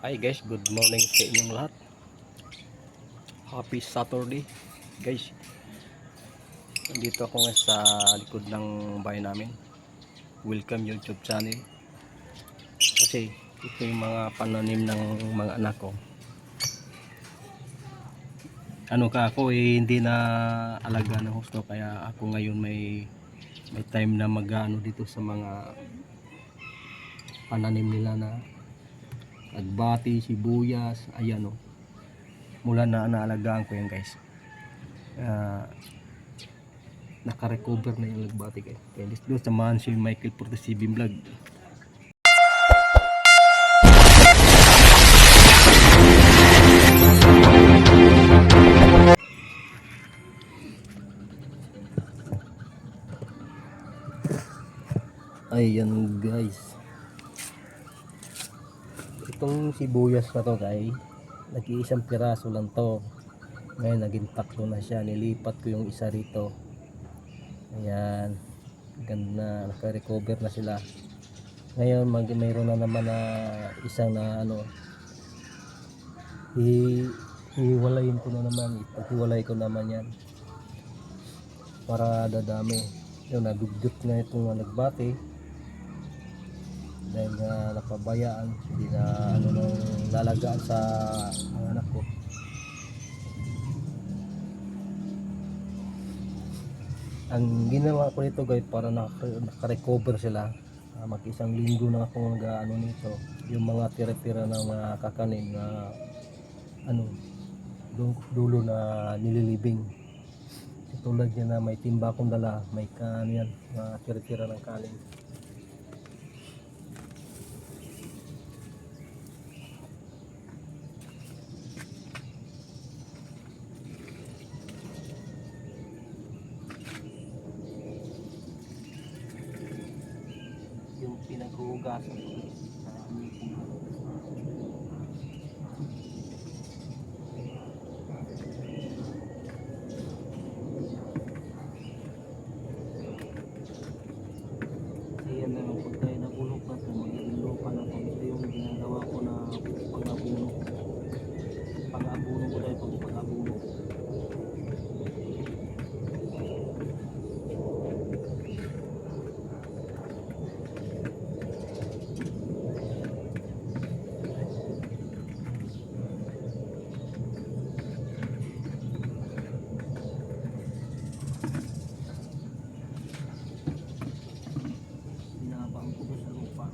Hi guys, good morning sa inyong lahat. Happy Saturday guys. Nandito ako ngayon sa likod ng bahay namin. Welcome YouTube channel. Kasi ito yung mga pananim ng mga anak ko. Ano ka ako hindi na alaga ng husto, kaya ako ngayon may time na mag-ano dito sa mga pananim nila na agbati, sibuyas, ayan o. Mula na naalagaan ko yan guys. Naka-recover na yung lagbati guys. Kaya let's go, samahan si Michael 47 vlog. Ayan guys, itong sibuyas na to guys, nag-iisang piraso lang to. Ngayon naging tatlo na siya, nilipat ko yung isa rito. Ayan, ganda, naka-recover na sila. Ngayon mayroon na naman na isang na ano, hiwalayin ko na naman, ipaghiwalay ko naman yan para dadami. Yun, nadugyot na itong nagbati dahil nga napabayaan, hindi na ano nang lalagaan sa mga anak ko. Ang ginawa ko nito guys, para naka-recover sila. Mag-isang linggo na ako nag-ano nito, yung mga tira-tira ng mga kakanin na ano, dulo na nililibing. Tulad niya na may timba akong dala, may ano yan, mga tira-tira ng kanin. Yung pinaghuhugasan ko yan na lang, pag tayo nabulok na ito, magiging lupa na ito. Ito yung ginagawa ko na pang-abuno ko dahil pang-abuno. Binabaan ko sa lupa.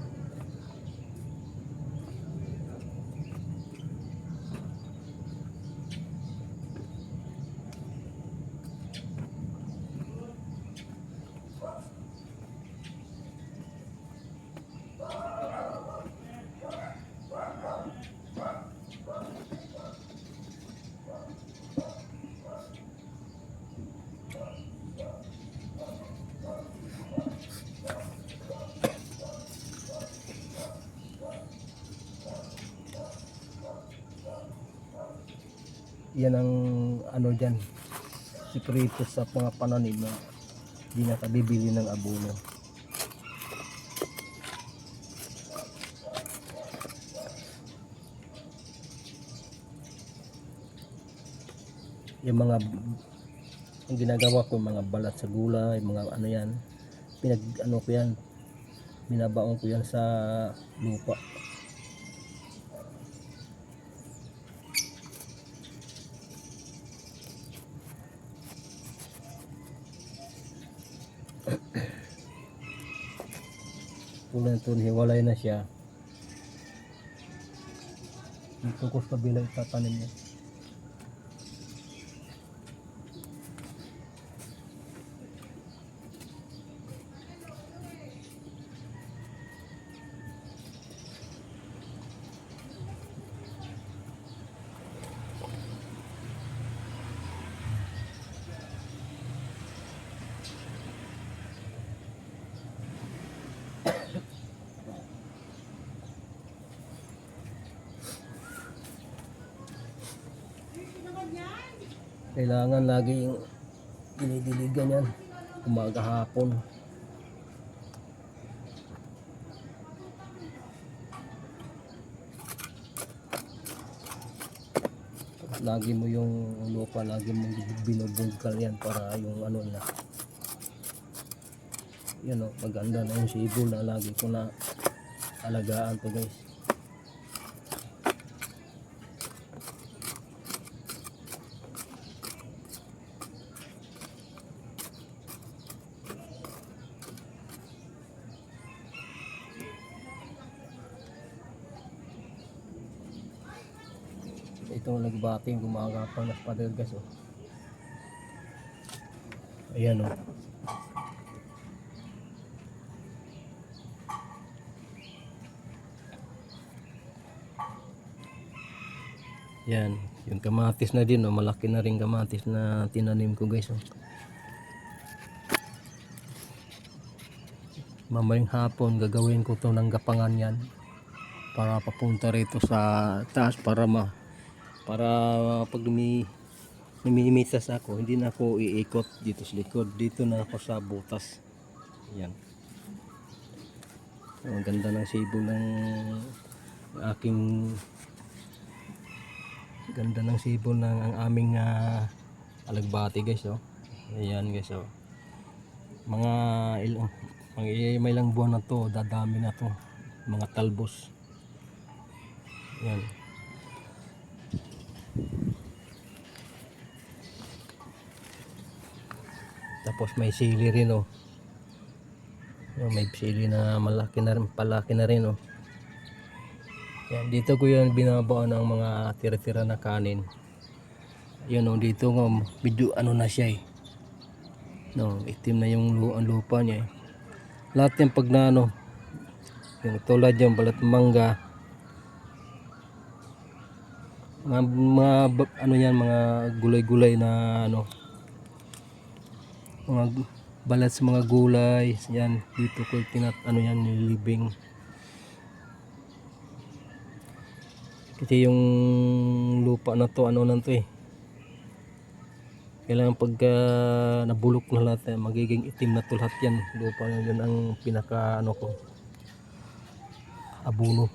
Yan ang ano dyan, sikreto sa mga pananim na hindi nakabibili ng abono. Yung mga ang ginagawa ko, mga balat sa gulay, mga ano yan, pinag ano ko yan, binabaon ko yan sa lupa. Tulad ito, hiwalay na siya. Dito ko sa kabila itatanim niya. Kailangan laging dinidiligan yan, umaga hapon. lagi mo yung lupa, lagi mo binubungkal yan para yung ano na yun o, maganda na yung sibol na lagi ko na alagaan to guys. Itong nagbating gumagapang na pader guys oh. Ayan oh. Yan, yung kamatis na din oh, malaki na rin kamatis na tinanim ko guys oh. Mamayang hapon gagawin ko to ng gapangan yan para papunta rito sa taas para pag lumimitas ako, hindi na ako iikot dito sa likod, dito na ako sa butas. Yan. Ang ganda ng sibol ng aking ganda ng sibol ng ang aming alagbati guys oh. Ayan guys oh. Mga may ilang buwan na to, dadami na to, mga talbos. Yan. Tapos may sili rin oh. May sili na malaki na rin, palaki na rin oh. Yan, dito ko yan binabaon ng mga tira-tira na kanin. Yan oh, dito nga medyo ano na siya eh. No, itim na yung lupa niya eh. Lahat yung pag na ano, yung tulad yung balat mangga, mga ano yan, mga gulay-gulay na ano, mga balat sa mga gulay yan, dito ko ano yan, nilibing. Kasi yung lupa na to ano lang to eh, kailangan pagka nabulok na lahat magiging itim na to lahat yan, lupa yun ang pinaka ano ko, abono.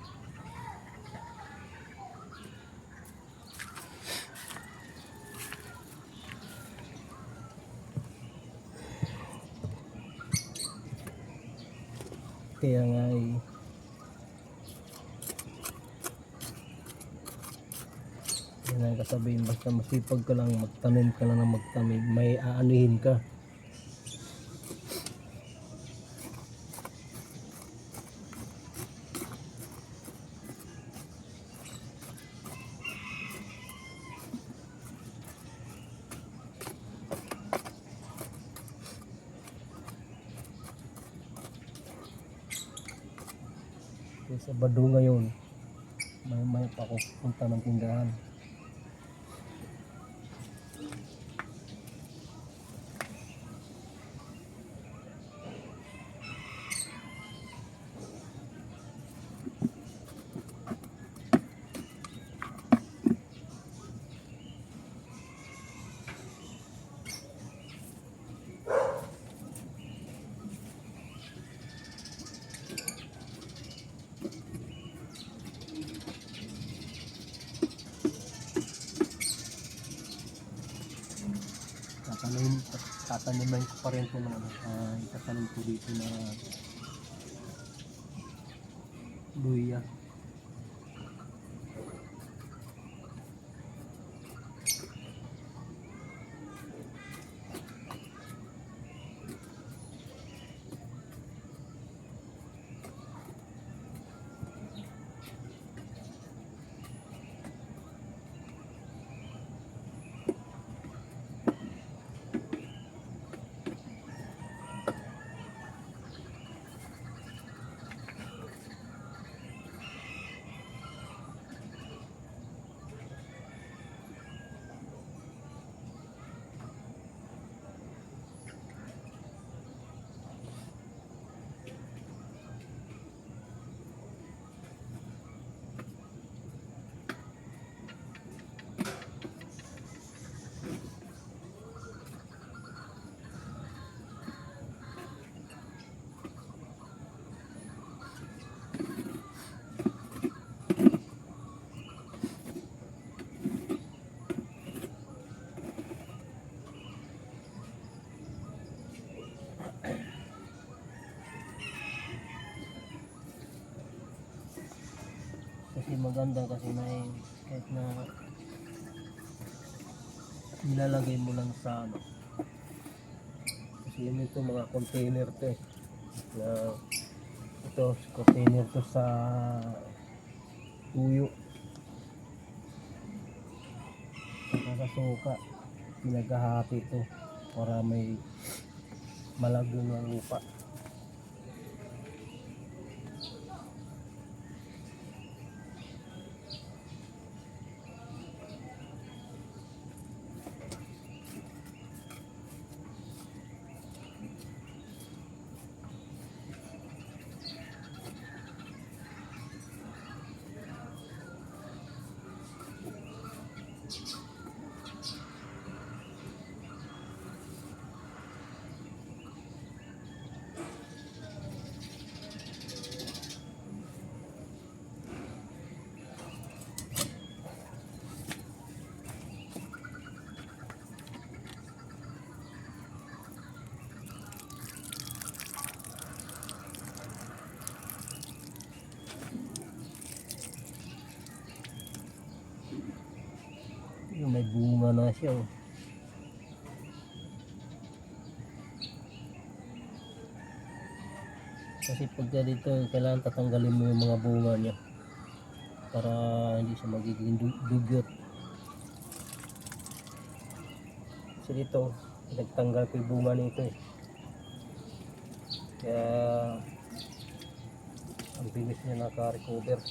Kaya nga eh, yan ang kasabihin, basta masipag ka lang, magtanim ka lang ng magtanim, may aanihin ka. Sa Bado ngayon, may pa ako punta ng tindahan. Tataniman ko pa rin po na itatanim ko dito na luya. Kasi maganda kasi may kahit na nilalagay mo lang sa ano. Kasi yun ito mga container to eh. Na ito container to sa tuyo. Saka sa suka. Pinaghahati ito para may malagong ng lupa. Yung may bunga na siya oh. Kasi pagka dito kailangan tatanggalin mo yung mga bunga niya para hindi siya magiging dugyot. Kasi dito nagtanggal ko yung bunga nito eh. Kaya ang bilis niya naka-recover.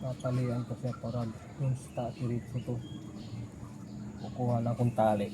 Tatalian ko siya para yung diretso to. Kukuha na akong tali.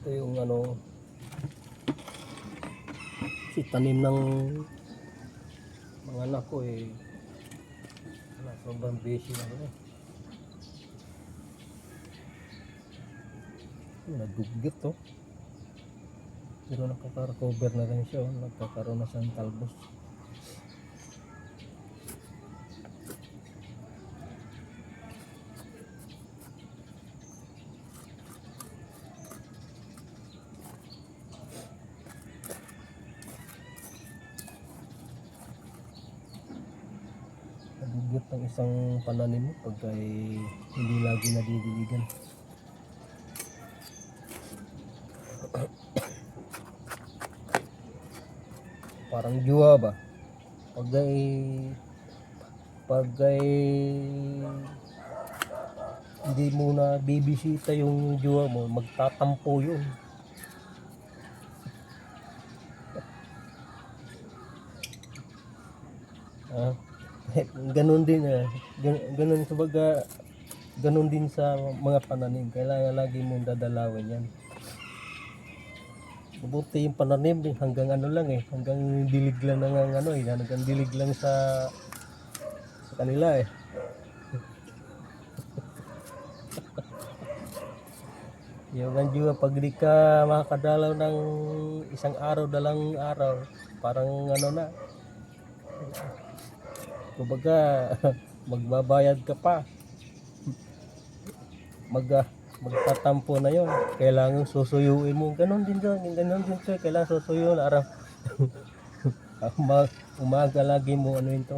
Ito yung ano, si tanim ng mga anak ko eh. Wala, sobrang busy na rin eh. Nadugyot to. Pero nakaka-recover na rin siya. Nagkakaroon na siyang talbos. Nadugyot ng isang pananim mo pagka hindi lagi nadidiligan. Parang juwa ba? Pagkay hindi mo na bibisita yung juwa mo, magtatampo yun. Ah, ganun din ganun kumbaga, ganun din sa mga pananim. Kailangan lagi mong dadalawin yan. Mabuti yung pananim hanggang ano lang eh, hanggang dilig lang ng ano eh, hanggang dilig lang sa kanila eh. Yung ganyan pag di ka makakadalaw ng isang araw, dalang araw, parang ano na, kumbaga magbabayad ka pa, magtatampo na yon. Kailangan susuyuin mo, ganun din siya, kailangan susuyuin araw. Umaga lagi mo ano ito.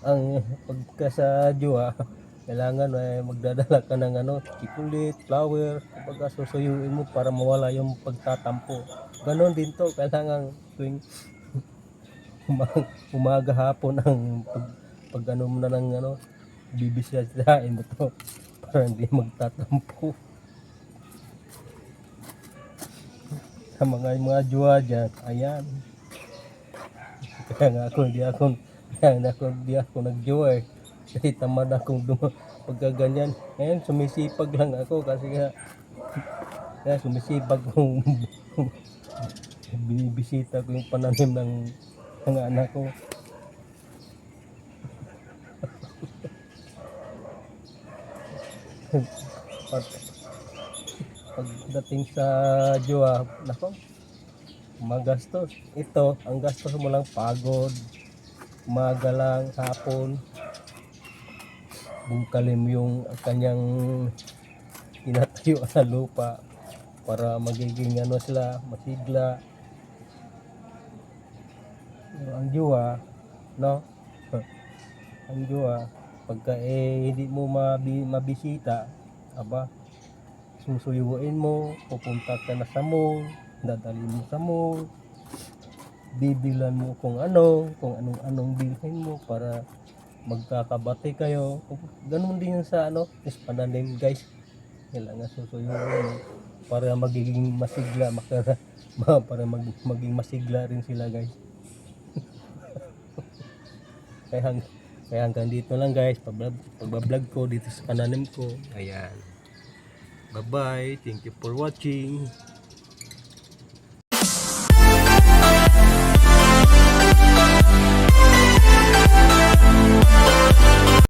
Ang pagka sa juwa, kailangan magdadala ka ng ano, chocolate, flower, kumbaga susuyuin mo para mawala yung pagtatampo. Ganon din to, kailangan tuwing umaga hapon ang pag ano mo na ng ano, bibisyasain mo to para hindi magtatampo. Sa mga juwa dyan, ayan. Kaya ako hindi ako nagjuwa eh. Kasi tamad akong pagka ganyan. Ngayon sumisipag lang ako kasi kaya sumisipag kong binibisita ko yung pananim ng mga anak ko. Pagdating sa jowa, nako, magastos. Ito, ang gastos mo lang pagod, umaga lang, hapon, bungkalin mo yung kanyang tinatayo sa lupa para magiging ano sila, masigla. Ang jowa, no? Ang jowa, pagka hindi mo mabisita, aba, susuyuin mo, pupunta ka na sa mall, dadalhin mo sa mall, bibilan mo kung anong bilhin mo para magkakabati kayo. Ganun din yung sa ano, is pananim guys. Kailangan susuyuin mo para magiging masigla, para maging masigla rin sila guys. Kaya hanggang dito lang guys, pagbablog ko dito sa pananim ko. Ayan. Bye bye, thank you for watching.